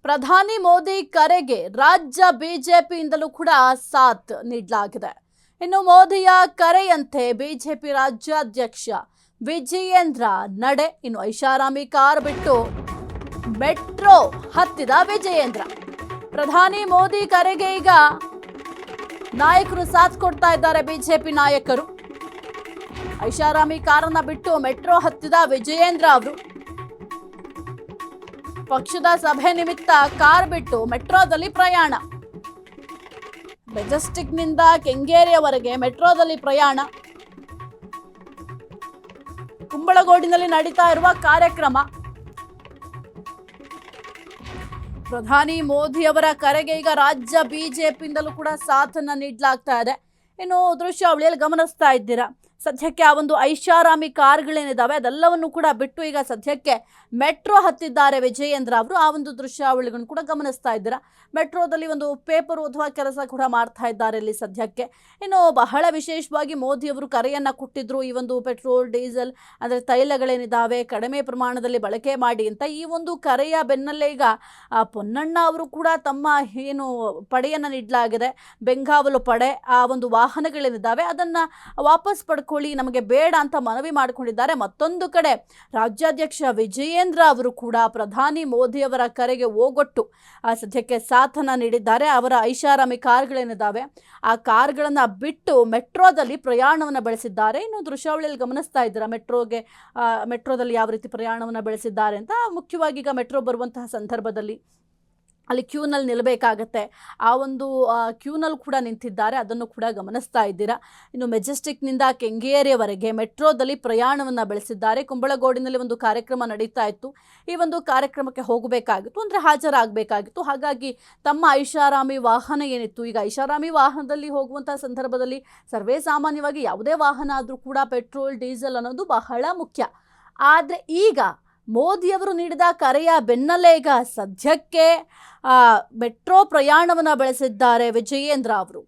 ಪ್ರಧಾನಿ ಮೋದಿ ಕರೆಗೆ ರಾಜ್ಯ ಬಿಜೆಪಿಯಿಂದಲೂ ಕೂಡ ಸಾಥ್ ನೀಡಲಾಗಿದೆ. ಇನ್ನು ಮೋದಿಯ ಕರೆಯಂತೆ ಬಿಜೆಪಿ ರಾಜ್ಯಾಧ್ಯಕ್ಷ ವಿಜಯೇಂದ್ರ ನಡೆ. ಇನ್ನು ಐಷಾರಾಮಿ ಕಾರ್ ಬಿಟ್ಟು ಮೆಟ್ರೋ ಹತ್ತಿದ ವಿಜಯೇಂದ್ರ. ಪ್ರಧಾನಿ ಮೋದಿ ಕರೆಗೆ ಈಗ ನಾಯಕರು ಸಾಥ್ ಕೊಡ್ತಾ ಇದ್ದಾರೆ. ಬಿಜೆಪಿ ನಾಯಕರು ಐಷಾರಾಮಿ ಕಾರನ್ನ ಬಿಟ್ಟು ಮೆಟ್ರೋ ಹತ್ತಿದ ವಿಜಯೇಂದ್ರ ಅವರು ಪಕ್ಷದ ಸಭೆ ನಿಮಿತ್ತ ಕಾರ್ ಬಿಟ್ಟು ಮೆಟ್ರೋದಲ್ಲಿ ಪ್ರಯಾಣ. ಮೆಜೆಸ್ಟಿಕ್ನಿಂದ ಕೆಂಗೇರಿಯವರೆಗೆ ಮೆಟ್ರೋದಲ್ಲಿ ಪ್ರಯಾಣ. ಕುಂಬಳಗೋಡಿನಲ್ಲಿ ನಡೀತಾ ಇರುವ ಕಾರ್ಯಕ್ರಮ. ಪ್ರಧಾನಿ ಮೋದಿ ಅವರ ಕರೆಗೆ ಈಗ ರಾಜ್ಯ ಬಿಜೆಪಿಯಿಂದಲೂ ಕೂಡ ಸಾಥನ್ನ ನೀಡಲಾಗ್ತಾ ಇದೆ. ಇನ್ನು ದೃಶ್ಯಾವಳಿಯಲ್ಲಿ ಗಮನಿಸ್ತಾ ಇದ್ದೀರಾ, ಸದ್ಯಕ್ಕೆ ಆ ಒಂದು ಐಷಾರಾಮಿ ಕಾರ್ಗಳೇನಿದ್ದಾವೆ ಅದೆಲ್ಲವನ್ನು ಕೂಡ ಬಿಟ್ಟು ಈಗ ಸದ್ಯಕ್ಕೆ ಮೆಟ್ರೋ ಹತ್ತಿದ್ದಾರೆ ವಿಜಯೇಂದ್ರ ಅವರು. ಆ ಒಂದು ದೃಶ್ಯಾವಳಿಗಳನ್ನು ಕೂಡ ಗಮನಿಸ್ತಾ ಇದ್ದೀರಾ. ಮೆಟ್ರೋದಲ್ಲಿ ಒಂದು ಪೇಪರ್ ಓದುವ ಕೆಲಸ ಕೂಡ ಮಾಡ್ತಾ ಇದ್ದಾರೆ ಇಲ್ಲಿ ಸದ್ಯಕ್ಕೆ. ಇನ್ನು ಬಹಳ ವಿಶೇಷವಾಗಿ ಮೋದಿ ಅವರು ಕರೆಯನ್ನು ಕೊಟ್ಟಿದ್ರು, ಈ ಒಂದು ಪೆಟ್ರೋಲ್ ಡೀಸೆಲ್ ಅಂದರೆ ತೈಲಗಳೇನಿದ್ದಾವೆ ಕಡಿಮೆ ಪ್ರಮಾಣದಲ್ಲಿ ಬಳಕೆ ಮಾಡಿ ಅಂತ. ಈ ಒಂದು ಕರೆಯ ಬೆನ್ನಲ್ಲೇ ಈಗ ಪೊನ್ನಣ್ಣ ಅವರು ಕೂಡ ತಮ್ಮ ಏನು ಪಡೆಯನ್ನು ನೀಡಲಾಗಿದೆ, ಬೆಂಗಾವಲು ಪಡೆ, ಆ ಒಂದು ವಾಹನಗಳೇನಿದ್ದಾವೆ ಅದನ್ನು ವಾಪಸ್ ಪಡ್ಕೊಳ್ಳಿ, ನಮಗೆ ಬೇಡ ಅಂತ ಮನವಿ ಮಾಡಿಕೊಂಡಿದ್ದಾರೆ. ಮತ್ತೊಂದು ಕಡೆ ರಾಜ್ಯಾಧ್ಯಕ್ಷ ವಿಜಯೇಂದ್ರ ಅವರು ಕೂಡ ಪ್ರಧಾನಿ ಮೋದಿ ಅವರ ಕರೆಗೆ ಓಗೊಟ್ಟು ಸದ್ಯಕ್ಕೆ ಸಾಥನ್ನ ನೀಡಿದ್ದಾರೆ. ಅವರ ಐಷಾರಾಮಿ ಕಾರ್ಗಳೇನಿದ್ದಾವೆ ಆ ಕಾರ್ಗಳನ್ನು ಬಿಟ್ಟು ಮೆಟ್ರೋದಲ್ಲಿ ಪ್ರಯಾಣವನ್ನು ಬೆಳೆಸಿದ್ದಾರೆ. ಇನ್ನು ದೃಶ್ಯಾವಳಿಯಲ್ಲಿ ಗಮನಿಸ್ತಾ ಇದ್ದೀರಾ ಮೆಟ್ರೋದಲ್ಲಿ ಯಾವ ರೀತಿ ಪ್ರಯಾಣವನ್ನು ಬೆಳೆಸಿದ್ದಾರೆ ಅಂತ. ಮುಖ್ಯವಾಗಿ ಈಗ ಮೆಟ್ರೋ ಬರುವಂತಹ ಸಂದರ್ಭದಲ್ಲಿ ಅಲ್ಲಿ ಕ್ಯೂನಲ್ಲಿ ನಿಲ್ಲಬೇಕಾಗತ್ತೆ. ಆ ಒಂದು ಕ್ಯೂನಲ್ಲಿ ಕೂಡ ನಿಂತಿದ್ದಾರೆ, ಅದನ್ನು ಕೂಡ ಗಮನಿಸ್ತಾ ಇದ್ದೀರಾ. ಇನ್ನು ಮೆಜೆಸ್ಟಿಕ್ನಿಂದ ಕೆಂಗೇರಿಯವರೆಗೆ ಮೆಟ್ರೋದಲ್ಲಿ ಪ್ರಯಾಣವನ್ನು ಬೆಳೆಸಿದ್ದಾರೆ. ಕುಂಬಳಗೋಡಿನಲ್ಲಿ ಒಂದು ಕಾರ್ಯಕ್ರಮ ನಡೀತಾ ಇತ್ತು. ಈ ಒಂದು ಕಾರ್ಯಕ್ರಮಕ್ಕೆ ಹೋಗಬೇಕಾಗಿತ್ತು, ಅಂದರೆ ಹಾಜರಾಗಬೇಕಾಗಿತ್ತು. ಹಾಗಾಗಿ ತಮ್ಮ ಐಷಾರಾಮಿ ವಾಹನ ಏನಿತ್ತು, ಈಗ ಐಷಾರಾಮಿ ವಾಹನದಲ್ಲಿ ಹೋಗುವಂಥ ಸಂದರ್ಭದಲ್ಲಿ ಸರ್ವೇ ಸಾಮಾನ್ಯವಾಗಿ ಯಾವುದೇ ವಾಹನ ಆದರೂ ಕೂಡ ಪೆಟ್ರೋಲ್ ಡೀಸೆಲ್ ಅನ್ನೋದು ಬಹಳ ಮುಖ್ಯ. ಆದರೆ ಈಗ ಮೋದಿಯವರು ನೀಡಿದ ಕರೆಯ ಬೆನ್ನಲ್ಲೇ ಈಗ ಸದ್ಯಕ್ಕೆ ಮೆಟ್ರೋ ಪ್ರಯಾಣವನ್ನು ಬೆಳೆಸಿದ್ದಾರೆ ವಿಜಯೇಂದ್ರ ಅವರು.